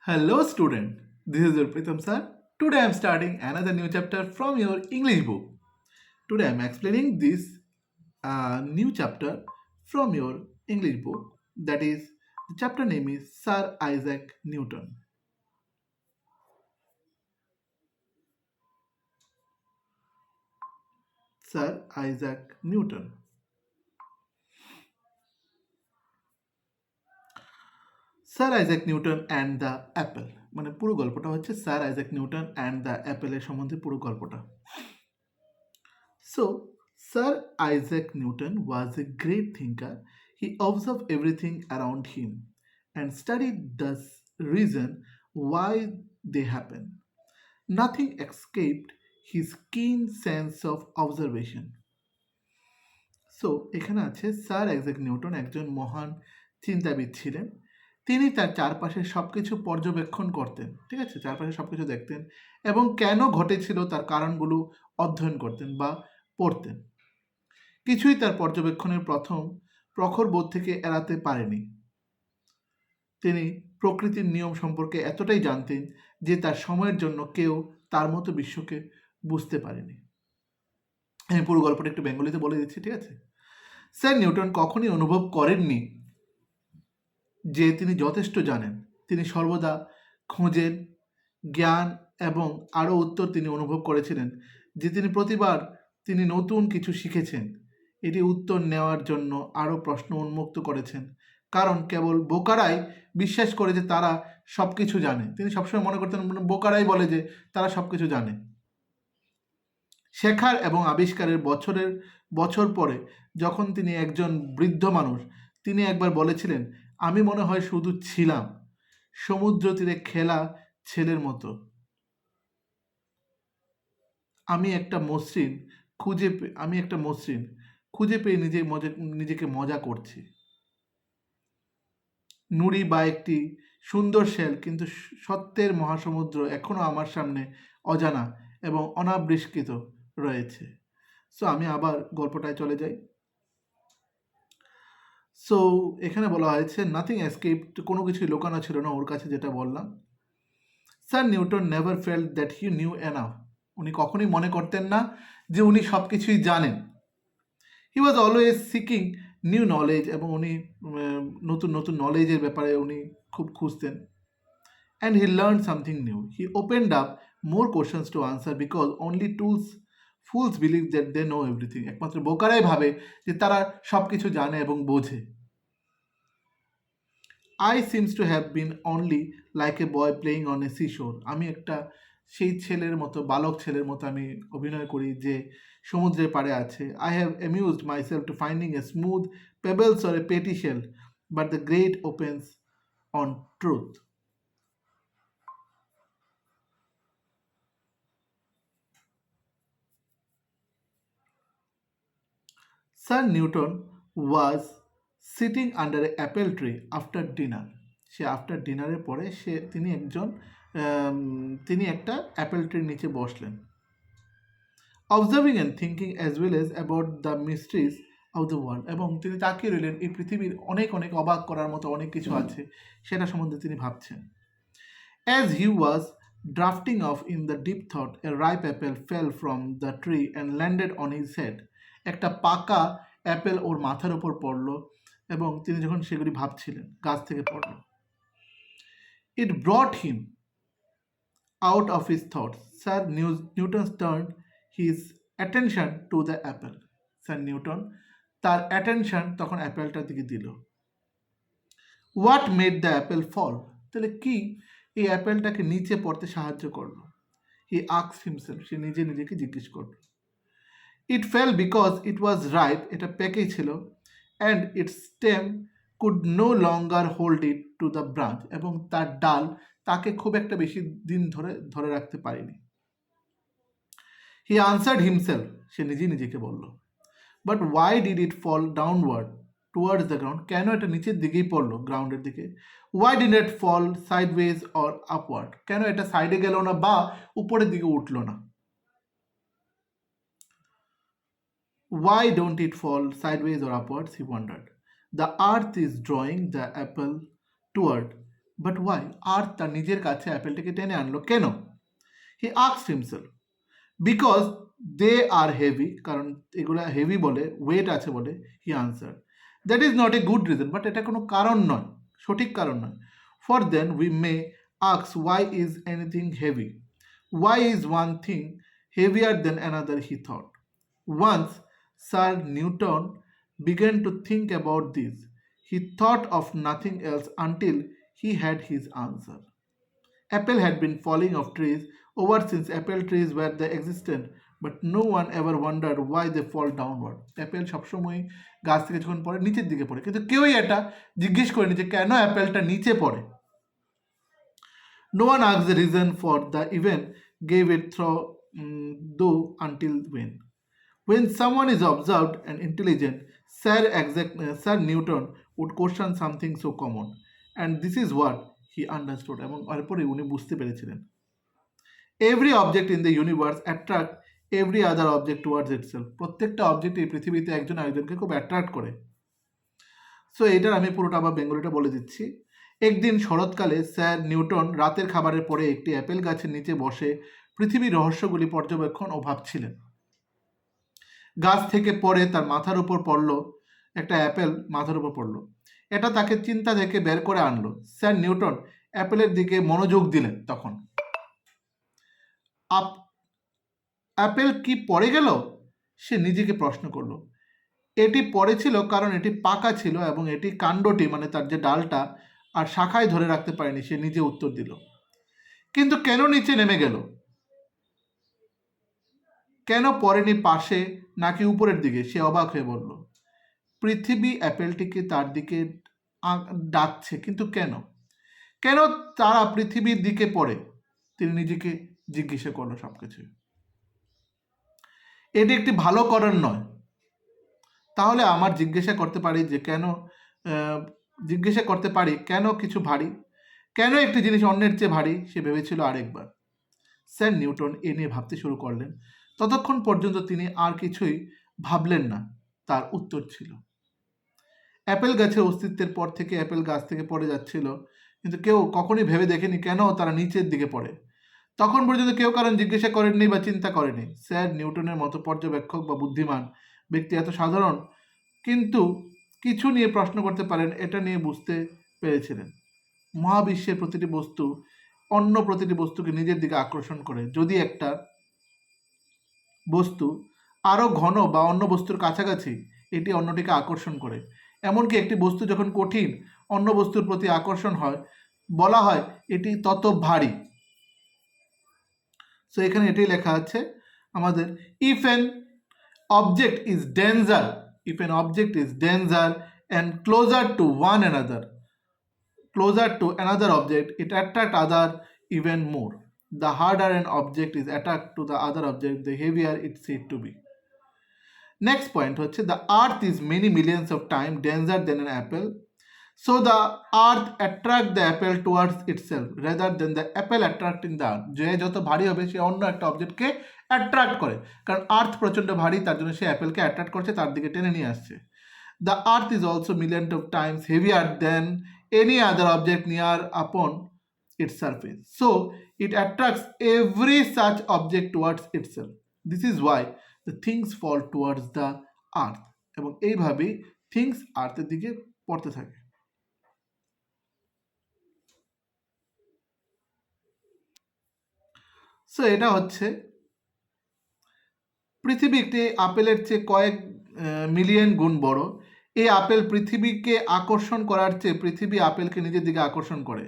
Hello, student. This is your Pritam sir. Today I am starting another new chapter from your English book. Today I am explaining this new chapter from your English book. That is, the chapter name is Sir Isaac Newton. Sir Isaac Newton. Sir Isaac Newton and the apple, মানে পুরো গল্পটা হচ্ছে sir Isaac Newton and the অ্যাপেলের সম্বন্ধে পুরো গল্পটা। So, Sir Isaac Newton was a great thinker. He observed everything around him and studied the reason why they happen. Nothing escaped his keen sense of observation. So এখানে আছে sir Isaac Newton একজন মহান চিন্তাবিদ ছিলেন। তিনি তার চারপাশের সব কিছু পর্যবেক্ষণ করতেন, ঠিক আছে, চারপাশে সব কিছু দেখতেন এবং কেন ঘটেছিল তার কারণগুলো অধ্যয়ন করতেন বা পড়তেন। কিছুই তার পর্যবেক্ষণের প্রখর বোধ থেকে এড়াতে পারেনি। তিনি প্রকৃতির নিয়ম সম্পর্কে এতটাই জানতেন যে তার সময়ের জন্য কেউ তার মতো বিশ্বকে বুঝতে পারেনি। আমি পুরো গল্পটা একটু বেঙ্গলিতে বলে দিচ্ছি, ঠিক আছে। স্যার নিউটন কখনই অনুভব করেননি যে তিনি যথেষ্ট জানেন। তিনি সর্বদা খোঁজেন জ্ঞান এবং আরও উত্তর তিনি অনুভব করেছিলেন যে প্রতিবার তিনি নতুন কিছু শিখেছেন। এটি উত্তর নেওয়ার জন্য আরও প্রশ্ন উন্মুক্ত করেছেন, কারণ কেবল বোকারাই বিশ্বাস করে যে তারা সব কিছু জানে। তিনি সবসময় মনে করতেন বোকারাই বলে যে তারা সব কিছু জানে। শেখার এবং আবিষ্কারের বছর পরে যখন তিনি একজন বৃদ্ধ মানুষ, তিনি একবার বলেছিলেন, আমি মনে হয় শুধু ছিলাম সমুদ্র তীরে খেলা ছেলের মতো। আমি একটা মসৃণ খুঁজে পেয়ে নিজেকে মজা করছি। নুড়ি বা একটি সুন্দর শেল, কিন্তু সত্যের মহাসমুদ্র এখনো আমার সামনে অজানা এবং অনাবিষ্কৃত রয়েছে। সো আমি আবার গল্পটায় চলে যাই। সো এখানে বলা হয়েছে নাথিং এসকেপড, কোনো কিছুই লুকানো ছিল না ওর কাছে, যেটা বললাম। Sir Newton never felt that he knew enough, উনি কখনোই মনে করতেন না যে উনি সব কিছুই জানেন। He was always seeking new knowledge, এবং উনি নতুন নতুন নলেজের ব্যাপারে উনি খুব খুঁজতেন। And he learn something new, he opened up more questions to answer because only fools believe that they know everything, একমাত্র বোকারাই ভাবে যে তারা সব কিছু জানে এবং বোঝে। I seems to have been only like a boy playing on a seashore, আমি একটা সেই ছেলের মতো, বালক ছেলের মতো আমি অভিনয় করি যে সমুদ্রের পাড়ে আছে। I have amused myself to finding a smooth pebbles or a petty shell, but the great opens on truth. Sir Newton was sitting under an apple tree after dinner. Say after ডিনারের পরে তিনি একটা Apple ট্রির নিচে বসলেন। Observing and thinking as well as about the mysteries of the world, এবং তিনি তাকিয়ে রইলেন এই পৃথিবীর অনেক অবাক করার মতো অনেক কিছু আছে সেটা সম্বন্ধে তিনি ভাবছেন। As he was drafting of in the deep thought, A ripe Apple fail from the tree and landed on his head, একটা পাকা অ্যাপেল ওর মাথার উপর পড়ল এবং তিনি যখন সেগুলি ভাবছিলেন গাছ থেকে পড়ল। It brought him out of his thoughts, sir Newton turn his attention to the apple, sir Newton তার অ্যাটেনশন তখন অ্যাপেলটার দিকে দিল। What made the apple fall, তাহলে কি এই অ্যাপেলটাকে নিচে পড়তে সাহায্য করলো? হি আস্কড হিমসেলফ, সে নিজেকে জিজ্ঞেস করলো। It fell because it was ripe, এটা পেকে ছিল। And its stem could no longer hold it to the branch, এবং তার ডাল তাকে খুব একটা বেশি দিন ধরে রাখতে পারেনি। হি আনসার্ড হিমসেলফ, সে নিজেকে বলল। But why did it fall downward towards the ground, কেন এটা নিচের দিকেই পড়লো, গ্রাউন্ডের দিকে? Why did it fall sideways or upward, কেন এটা সাইডে গেল না বা উপরের দিকে উঠলো না? Why don't it fall sideways or upwards, he wondered. The earth is drawing the apple toward, but why? Earth তার নিজের কাছে অ্যাপেলটাকে টেনে আনলো কেন? He asked himself. Because they are heavy, কারণ এগুলো হেভি বলে, ওয়েট আছে বলে। He answer, that is not a good reason, but এটা কোনো কারণ নয়, সঠিক কারণ নয়। For then we may ask why is anything heavy, why is one thing heavier than another, he thought. Once Sir Newton began to think about this, he thought of nothing else until he had his answer. Apple had been falling off trees ever since apple trees were the existent, but no one ever wondered why they fall downward. Apple সবসময় গাছ থেকে যখন পড়ে নিচের দিকে পড়ে, কিন্তু কেউই এটা জিজ্ঞেস করেনি যে কেন অ্যাপেলটা নিচে পড়ে। No one asked the reason for the event, gave it through though until when. When someone is observed and intelligent, Sir Newton would question something so common, and this is what he understood. এবং এরপরে উনি বুঝতে পেরেছিলেন, every object in the universe attract every other object towards itself. প্রত্যেকটা object এই পৃথিবীতে একজন আরেকজনকে খুব অ্যাট্রাক্ট করে। সো এটার আমি পুরোটা আবার বেঙ্গলিটা বলে দিচ্ছি। একদিন শরৎকালে স্যার নিউটন রাতের খাবারের পরে একটি অ্যাপেল গাছের নিচে বসে পৃথিবীর রহস্যগুলি পর্যবেক্ষণ ও ভাবছিলেন। গাছ থেকে পড়ে তার মাথার উপর পড়ল, একটা অ্যাপেল মাথার উপর পড়ল। এটা তাকে চিন্তা থেকে বের করে আনলো। স্যার নিউটন অ্যাপেলের দিকে মনোযোগ দিলেন। তখন অ্যাপেল কি পড়ে গেল? সে নিজেকে প্রশ্ন করলো। এটি পড়েছিল কারণ এটি পাকা ছিল এবং এটি কাণ্ডটি, মানে তার যে ডালটা আর শাখায় ধরে রাখতে পারেনি। সে নিজে উত্তর দিল। কিন্তু কেন নিচে নেমে গেল? কেন পড়েনি পাশে নাকি উপরের দিকে? সে অবাক হয়ে বলল। পৃথিবী অ্যাপেলটিকে তার দিকে ডাকছে, কিন্তু কেন? কেন তারা পৃথিবীর দিকে পড়ে? তিনি নিজেকে জিজ্ঞাসা করলো সবকিছু। এটি একটি ভালো কারণ নয়। তাহলে আমার জিজ্ঞাসা করতে পারি কেন কিছু ভারী, কেন একটি জিনিস অন্যের চেয়ে ভারী? সে ভেবেছিল আরেকবার। স্যার নিউটন এ নিয়ে ভাবতে শুরু করলেন। ততক্ষণ পর্যন্ত তিনি আর কিছুই ভাবলেন না। তার উত্তর ছিল, অ্যাপেল গাছের অস্তিত্বের পর থেকে অ্যাপেল গাছ থেকে পড়ে যাচ্ছিল, কিন্তু কেউ কখনোই ভেবে দেখেনি কেন তারা নিচের দিকে পড়ে। তখন পর্যন্ত কেউ কারণ জিজ্ঞাসা করেননি বা চিন্তা করেনি। স্যার নিউটনের মতো পর্যবেক্ষক বা বুদ্ধিমান ব্যক্তি এত সাধারণ কিন্তু কিছু নিয়ে প্রশ্ন করতে পারেন, এটা নিয়ে বুঝতে পেরেছিলেন। মহাবিশ্বের প্রতিটি বস্তু অন্য প্রতিটি বস্তুকে নিজের দিকে আকর্ষণ করে। যদি একটা বস্তু আরও ঘন বা অন্য বস্তুর কাছাকাছি, এটি অন্যটিকে আকর্ষণ করে। এমনকি একটি বস্তু যখন কঠিন অন্য বস্তুর প্রতি আকর্ষণ হয়, বলা হয় এটি তত ভারী। সো এখানে এটাই লেখা আছে আমাদের, if an object is denser and closer to another object, it attract other even more. The harder an object is attached to the other object, the heavier it's said to be. Next point হচ্ছে, the earth is many millions of times denser than an apple, so the earth attract the apple towards itself rather than the apple attracting the earth. যে যত ভারী হবে সে অন্য একটা অবজেক্টকে attract করে, কারণ আর্থ প্রচণ্ড ভারী, তার জন্য সে অ্যাপেলকে অ্যাট্রাক্ট করছে, তার দিকে টেনে নিয়ে আসছে। The earth is also millions of times heavier than any other object near upon its surface, so it attracts every such object towards itself. This is why the things fall towards the earth. এবং এইভাবেই things আর্থের দিকে পড়তে থাকে। So এটা হচ্ছে পৃথিবী একটি আপেলের চেয়ে কয়েক মিলিয়ন গুণ বড়। এই আপেল পৃথিবীকে আকর্ষণ করার চেয়ে পৃথিবী আপেলকে নিজের দিকে আকর্ষণ করে।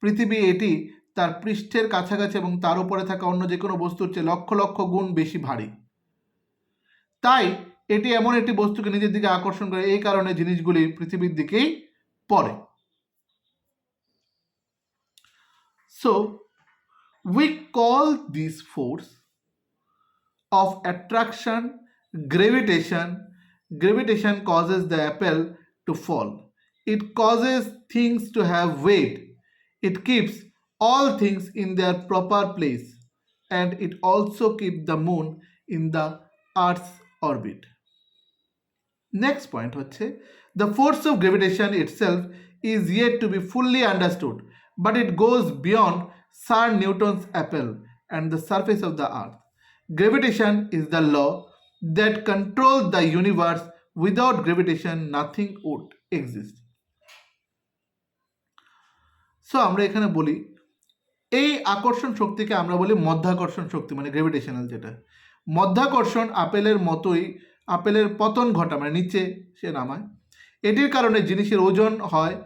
পৃথিবী এটি তার পৃষ্ঠের কাছাকাছি এবং তার উপরে থাকা অন্য যে কোনো বস্তুর চেয়ে লক্ষ লক্ষ গুণ বেশি ভারী। তাই এটি এমন একটি বস্তুকে নিজের দিকে আকর্ষণ করে, এই কারণে জিনিসগুলি পৃথিবীর দিকেই পড়ে। So we call this force of attraction gravitation. Gravitation causes the apple to fall. It causes things to have weight. It keeps all things in their proper place, and it also keeps the moon in the earth's orbit. Next point হচ্ছে, the force of gravitation itself is yet to be fully understood, but it goes beyond Sir Newton's apple and the surface of the earth. Gravitation is the law that controls the universe. Without gravitation, nothing would exist. So আমরা এখানে বলি এই আকর্ষণ শক্তিকে আমরা বলি মধ্যাকর্ষণ শক্তি, মানে gravitational. যেটা মধ্যাকর্ষণ আপেলের মতোই আপেলের পতন ঘটা, মানে নিচে সে নামায়। এটির কারণে জিনিসের ওজন হয়,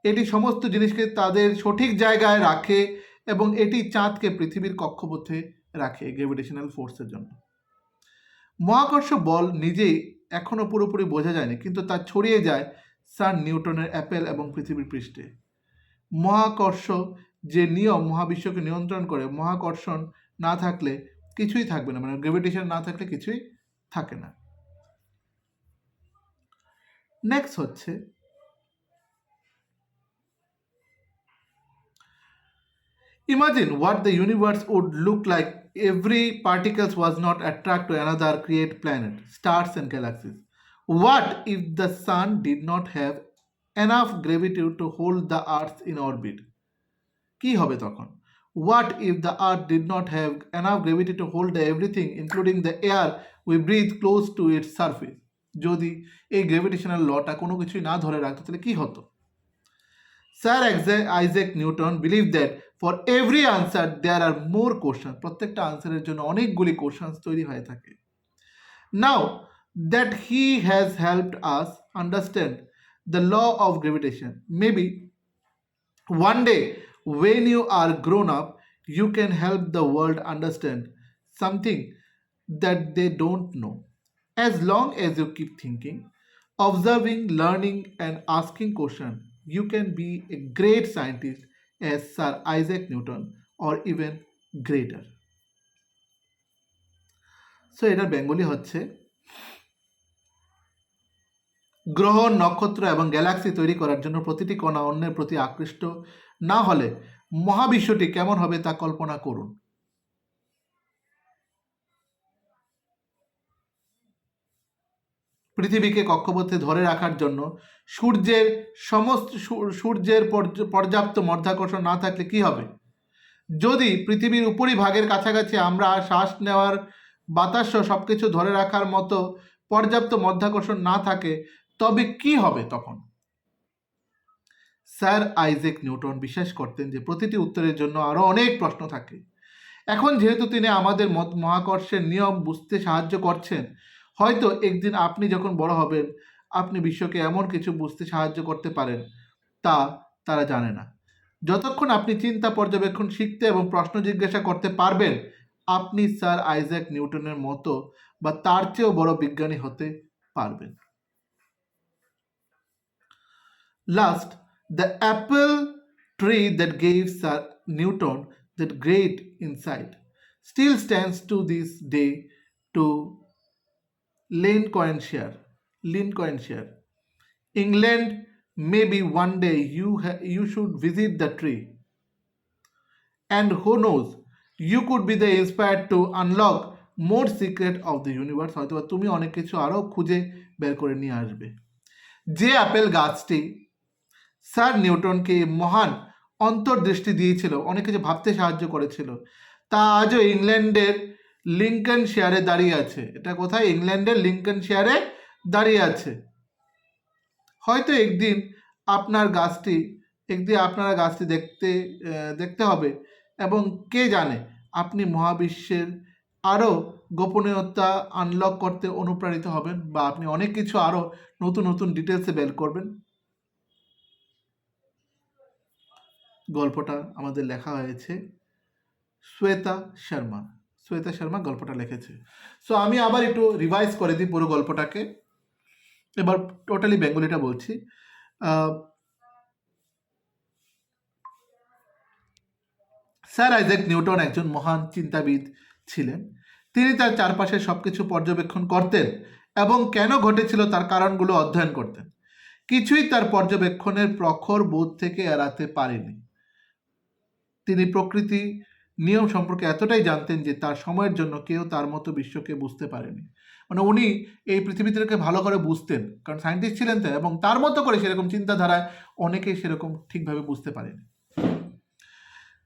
এটি সমস্ত জিনিসকে তাদের সঠিক জায়গায় রাখে এবং এটি চাঁদকে পৃথিবীর কক্ষপথে রাখে গ্র্যাভিটেশনাল ফোর্সের জন্য। মহাকর্ষ বল নিজেই এখনও পুরোপুরি বোঝা যায়নি, কিন্তু তা ছড়িয়ে যায় স্যার নিউটনের অ্যাপেল এবং পৃথিবীর পৃষ্ঠে। মহাকর্ষ যে নিয়ম মহাবিশ্বকে নিয়ন্ত্রণ করে, মহাকর্ষণ না থাকলে কিছুই থাকবে না, মানে গ্র্যাভিটেশন না থাকলে কিছুই থাকে না। নেক্সট হচ্ছে imagine what the universe would look like if every particles was not attract to another create planet, stars and galaxies. What if the sun did not have enough gravity to hold the earth in orbit? কি হবে তখন? What if the earth did not have enough gravity to hold everything including the air we breathe close to its surface? যদি এই gravitational লটা কোনো কিছুই না ধরে রাখতো তাহলে কি হতো? Sir Isaac Newton believe that for every answer there are more question. প্রত্যেকটা আনসারের জন্য অনেকগুলি কোশ্চেন্স তৈরি হয়ে থাকে। Now that he has helped us understand the law of gravitation, maybe one day when you are grown up you can help the world understand something that they don't know. As long as you keep thinking, observing, learning and asking questions, you can be a great scientist as Sir Isaac Newton or even greater. So এটার Bengali হচ্ছে, গ্রহ, নক্ষত্র এবং Galaxy তৈরি করার জন্য প্রতিটি কণা অন্যের প্রতি আকৃষ্ট না হলে মহাবিশ্বটি কেমন হবে তা কল্পনা করুন। পৃথিবীকে কক্ষপথে ধরে রাখার জন্য সূর্যের পর্যাপ্ত মধ্যাকর্ষণ না থাকলে কি হবে? যদি পৃথিবীর উপরিভাগের কাছাকাছি আমরা শ্বাস নেওয়ার বাতাস সবকিছু ধরে রাখার মতো পর্যাপ্ত মধ্যাকর্ষণ না থাকে তবে কি হবে তখন? স্যার আইজ্যাক নিউটন বিশ্বাস করতেন যে প্রতিটি উত্তরের জন্য আরও অনেক প্রশ্ন থাকে। এখন যেহেতু তিনি আমাদের মহাকর্ষের নিয়ম বুঝতে সাহায্য করছেন, হয়তো একদিন আপনি যখন বড় হবেন আপনি বিশ্বকে এমন কিছু বুঝতে সাহায্য করতে পারেন তা তারা জানে না। যতক্ষণ আপনি চিন্তা, পর্যবেক্ষণ, শিখতে এবং প্রশ্ন জিজ্ঞাসা করতে পারবেন, আপনি স্যার আইজ্যাক নিউটনের মতো বা তার চেয়েও বড় বিজ্ঞানী হতে পারবেন। Last, the apple tree that gave Sir Newton that great insight still stands to this day to Lincolnshire. England, maybe one day you should visit the tree. And who knows, you could be the inspired to unlock more secret of the universe. হয়তো তুমি অনেক কিছু আরও খুঁজে বের করে নিয়ে আসবে। যে আপেল গাছটি স্যার নিউটনকে মহান অন্তর্দৃষ্টি দিয়েছিল, অনেক কিছু ভাবতে সাহায্য করেছিল, তা আজও ইংল্যান্ডের লিঙ্কনশায়ারে দাঁড়িয়ে আছে। এটা কোথায়? ইংল্যান্ডের লিঙ্কনশায়ারে দাঁড়িয়ে আছে। হয়তো একদিন আপনারা গাছটি দেখতে হবে এবং কে জানে আপনি মহাবিশ্বের আরও গোপনীয়তা আনলক করতে অনুপ্রাণিত হবেন বা আপনি অনেক কিছু আরও নতুন নতুন ডিটেলসে বের করবেন। গল্পটা আমাদের লেখা হয়েছে শ্বেতা শর্মা গল্পটা লিখেছে। সো আমি আবার একটু রিভাইজ করে দিই পুরো গল্পটাকে, এবার টোটালি বেঙ্গলিটা বলছি। স্যার আইজ্যাক নিউটন একজন মহান চিন্তাবিদ ছিলেন। তিনি তার চারপাশের সবকিছু পর্যবেক্ষণ করতেন এবং কেন ঘটেছিল তার কারণগুলো অধ্যয়ন করতেন। কিছুই তার পর্যবেক্ষণের প্রখর বোধ থেকে এড়াতে পারেনি। তিনি প্রকৃতি নিয়ম সম্পর্কে এতটাই জানতেন যে তার সময়ের জন্য কেউ তার মতো বিশ্বকে বুঝতে পারেনি। মানে উনি এই পৃথিবীটাকে ভালো করে বুঝতেন, কারণ সায়েন্টিস্ট ছিলেন তো, এবং তার মতো করে সেরকম চিন্তাধারায় অনেকেই সেরকম ঠিকভাবে বুঝতে পারেনি।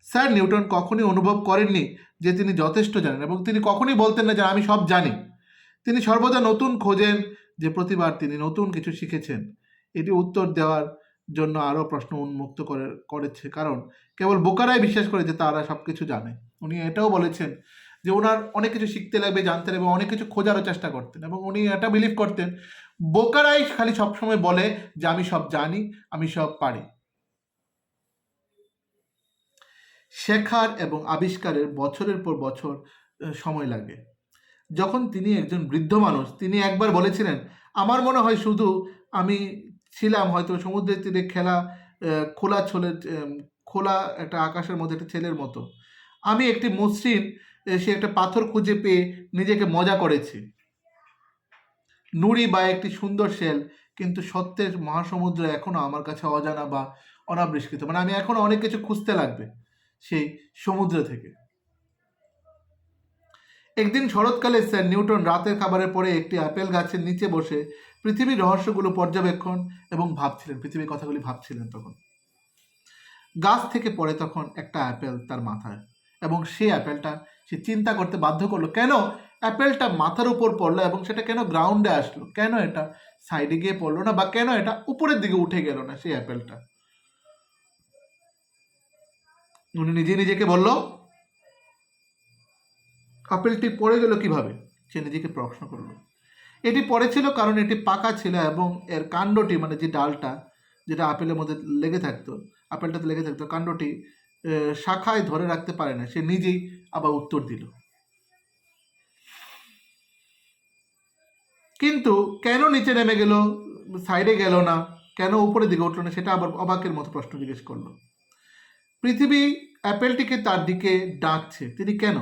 স্যার নিউটন কখনই অনুভব করেননি যে তিনি যথেষ্ট জানেন, এবং তিনি কখনই বলতেন না যে আমি সব জানি। তিনি সর্বদা নতুন খোঁজেন, যে প্রতিবার তিনি নতুন কিছু শিখেছেন। এটি উত্তর দেওয়ার জন্য আরও প্রশ্ন উন্মুক্ত করেছে, কারণ কেবল বোকারাই বিশ্বাস করে যে তারা সব কিছু জানে। উনি এটাও বলেছেন যে ওনার অনেক কিছু শিখতে লাগবে, জানতে লাগবে, অনেক কিছু খোঁজারও চেষ্টা করতেন, এবং উনি এটা বিলিভ করতেন বোকারাই খালি সবসময় বলে যে আমি সব জানি, আমি সব পারি। শেখার এবং আবিষ্কারের বছরের পর বছর সময় লাগে। যখন তিনি একজন বৃদ্ধ মানুষ, তিনি একবার বলেছিলেন, আমার মনে হয় শুধু আমি ছিলাম হয়তো সমুদ্রের তীরে খেলা খোলা একটা আকাশের মধ্যে একটা ছেলের মতো। আমি একটি মসৃণ সে একটা পাথর খুঁজে পেয়ে নিজেকে মজা করেছি, নুড়ি বা একটি সুন্দর শেল, কিন্তু সত্যের মহাসমুদ্র এখনো আমার কাছে অজানা বা অনাবিষ্কৃত। মানে আমি এখনো অনেক কিছু খুঁজতে লাগবে সেই সমুদ্র থেকে। একদিন শরৎকালে স্যার নিউটন রাতের খাবারের পরে একটি আপেল গাছের নিচে বসে পৃথিবীর রহস্যগুলো পর্যবেক্ষণ এবং ভাবছিলেন, পৃথিবীর কথাগুলি ভাবছিলেন। তখন গাছ থেকে পড়ে তখন একটা আপেল তার মাথায়, এবং সেই আপেলটা সে চিন্তা করতে বাধ্য করলো, কেন অ্যাপেলটা মাথার উপর পড়লো এবং সেটা কেন গ্রাউন্ডে আসলো, কেন এটা সাইডে গিয়ে পড়লো না, বা কেন এটা উপরের দিকে উঠে গেল না সেই অ্যাপেলটা। উনি নিজেকে বলল, আপেলটি পড়ে গেল কিভাবে? সে নিজেকে প্রশ্ন করল। এটি পড়েছিল কারণ এটি পাকা ছিল এবং এর কাণ্ডটি, মানে যে ডালটা যেটা আপেলের মধ্যে লেগে থাকতো, আপেলটাতে লেগে থাকতো, কাণ্ডটি শাখায় ধরে রাখতে পারে না। সে নিজেই আবার উত্তর দিল। কিন্তু কেন নিচে নেমে গেল, সাইডে গেল না, কেন উপরের দিকে উঠলো না, সেটা আবার অবাকের মতো প্রশ্ন জিজ্ঞেস করলো। পৃথিবী অ্যাপেলটিকে তার দিকে ডাকছে, তিনি কেন,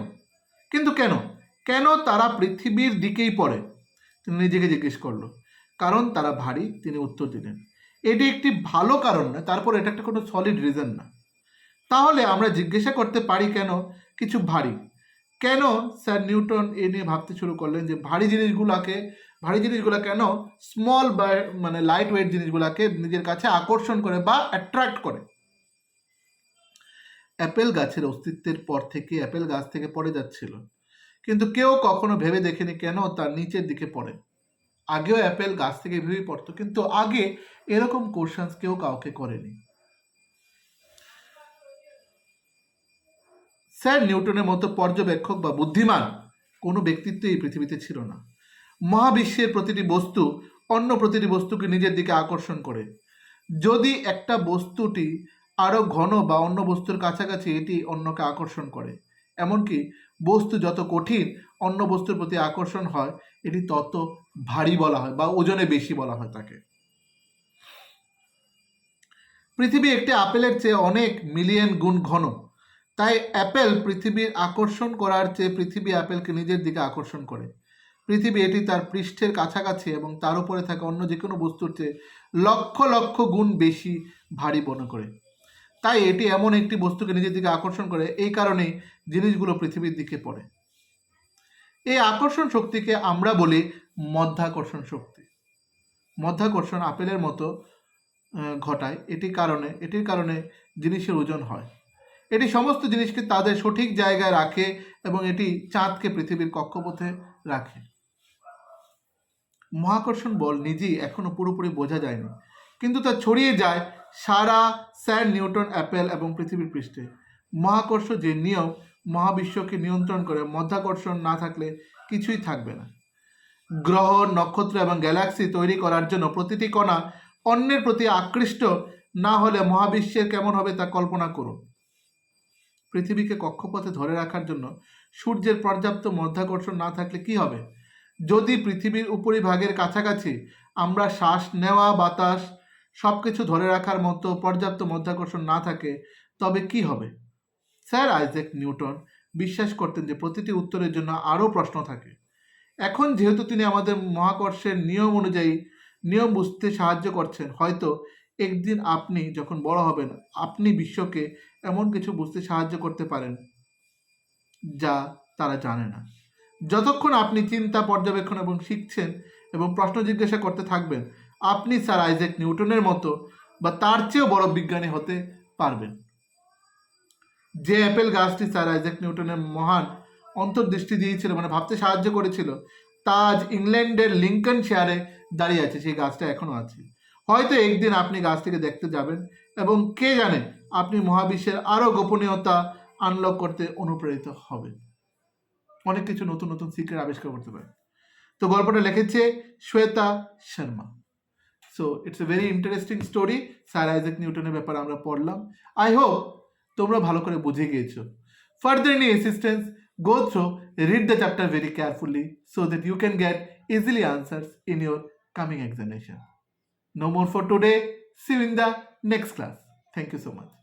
কিন্তু কেন কেন তারা পৃথিবীর দিকেই পড়ে? তিনি নিজেকে জিজ্ঞেস করলো। কারণ তারা ভারী, তিনি উত্তর দিলেন। এটি একটি ভালো কারণ না, তারপর এটা একটা কোনো সলিড রিজন না। তাহলে আমরা জিজ্ঞাসা করতে পারি কেন কিছু ভারী? কেন স্যার নিউটন এ নিয়ে ভাবতে শুরু করলেন যে ভারী জিনিসগুলো কেন স্মল বা মানে লাইট ওয়েট জিনিসগুলোকে নিজের কাছে আকর্ষণ করে বা অ্যাট্রাক্ট করে? অ্যাপেল গাছের অস্তিত্বের পর থেকে অ্যাপেল গাছ থেকে পড়ে যাচ্ছিল, কিন্তু কেউ কখনো ভেবে দেখেনি কেন তার নিচের দিকে পড়ে। আগেও অ্যাপেল গাছ থেকে ভেবেই পড়তো, কিন্তু আগে এরকম কোশ্চেন্স কেউ কাউকে করেনি। স্যার নিউটনের মতো পর্যবেক্ষক বা বুদ্ধিমান কোনো ব্যক্তিত্ব এই পৃথিবীতে ছিল না। মহাবিশ্বের প্রতিটি বস্তু অন্য প্রতিটি বস্তুকে নিজের দিকে আকর্ষণ করে। যদি একটা বস্তুটি আরও ঘন বা অন্য বস্তুর কাছাকাছি, এটি অন্যকে আকর্ষণ করে। এমনকি বস্তু যত কঠিন অন্য বস্তুর প্রতি আকর্ষণ হয়, এটি তত ভারী বলা হয় বা ওজনে বেশি বলা হয় তাকে। পৃথিবী একটি আপেলের চেয়ে অনেক মিলিয়ন গুণ ঘন। তাই অ্যাপেল পৃথিবীর আকর্ষণ করার চেয়ে পৃথিবী অ্যাপেলকে নিজের দিকে আকর্ষণ করে। পৃথিবী এটি তার পৃষ্ঠের কাছাকাছি এবং তার উপরে থাকা অন্য যে কোনো বস্তুর চেয়ে লক্ষ লক্ষ গুণ বেশি ভারী মনে করে। তাই এটি এমন একটি বস্তুকে নিজের দিকে আকর্ষণ করে, এই কারণেই জিনিসগুলো পৃথিবীর দিকে পড়ে। এই আকর্ষণ শক্তিকে আমরা বলি মধ্যাকর্ষণ শক্তি। মধ্যাকর্ষণ আপেলের মতো ঘটায়। এটির কারণে জিনিসের ওজন হয়। এটি সমস্ত জিনিসকে তাদের সঠিক জায়গায় রাখে এবং এটি চাঁদকে পৃথিবীর কক্ষপথে রাখে। মহাকর্ষণ বল নিজেই এখনো পুরোপুরি বোঝা যায়নি, কিন্তু তা ছড়িয়ে যায় সারা স্যার নিউটন, অ্যাপেল এবং পৃথিবীর পৃষ্ঠে। মহাকর্ষ যে নিয়ম মহাবিশ্বকে নিয়ন্ত্রণ করে, মধ্যাকর্ষণ না থাকলে কিছুই থাকবে না। গ্রহ, নক্ষত্র এবং গ্যালাক্সি তৈরি করার জন্য প্রতিটি কণা অন্যের প্রতি আকৃষ্ট না হলে মহাবিশ্বের কেমন হবে তা কল্পনা করুন। পৃথিবীকে কক্ষপথে ধরে রাখার জন্য সূর্যের পর্যাপ্ত মধ্যাকর্ষণ না থাকলে কি হবে? যদি পৃথিবীর উপরিভাগের কাছাকাছি আমরা শ্বাস নেওয়া, বাতাস সব কিছু ধরে রাখার মতো পর্যাপ্ত মধ্যাকর্ষণ না থাকে, তবে কি হবে? স্যার আইজ্যাক নিউটন বিশ্বাস করতেন যে প্রতিটি উত্তরের জন্য আরও প্রশ্ন থাকে। এখন যেহেতু তিনি আমাদের মহাকর্ষের নিয়ম অনুযায়ী নিয়ম বুঝতে সাহায্য করছেন, হয়তো একদিন আপনি যখন বড় হবেন, আপনি বিশ্বকে এমন কিছু বুঝতে সাহায্য করতে পারেন যা তারা জানে না। যতক্ষণ আপনি চিন্তা, পর্যবেক্ষণ এবং শিখছেন এবং প্রশ্ন জিজ্ঞাসা করতে থাকবেন, আপনি স্যার আইজ্যাক নিউটনের মতো বা তার চেয়েও বড় বিজ্ঞানী হতে পারবেন। যে অ্যাপেল গাছটি স্যার আইজ্যাক নিউটনের মহান অন্তর্দৃষ্টি দিয়েছিল, মানে ভাবতে সাহায্য করেছিল, তা আজ ইংল্যান্ডের লিঙ্কন শেয়ারে দাঁড়িয়ে আছে। সেই গাছটা এখনো আছে। হয়তো একদিন আপনি গাছটিকে দেখতে যাবেন এবং কে জানে আপনি মহাবিশ্বের আরো গোপনীয়তা আনলক করতে অনুপ্রেরিত হবেন, অনেক কিছু নতুন নতুন সিক্রেট আবিষ্কার করতে পারেন। তো গল্পটা লিখেছে Shweta Sharma. So it's a very interesting story. Sir Isaac নিউটনের ব্যাপারে আমরা পড়লাম। আই হোপ তোমরা ভালো করে বুঝে গিয়েছো। Further any assistance, go through, read the chapter very carefully so that you can get easily answers in your coming examination. No more for today. See you in the next class. Thank you so much.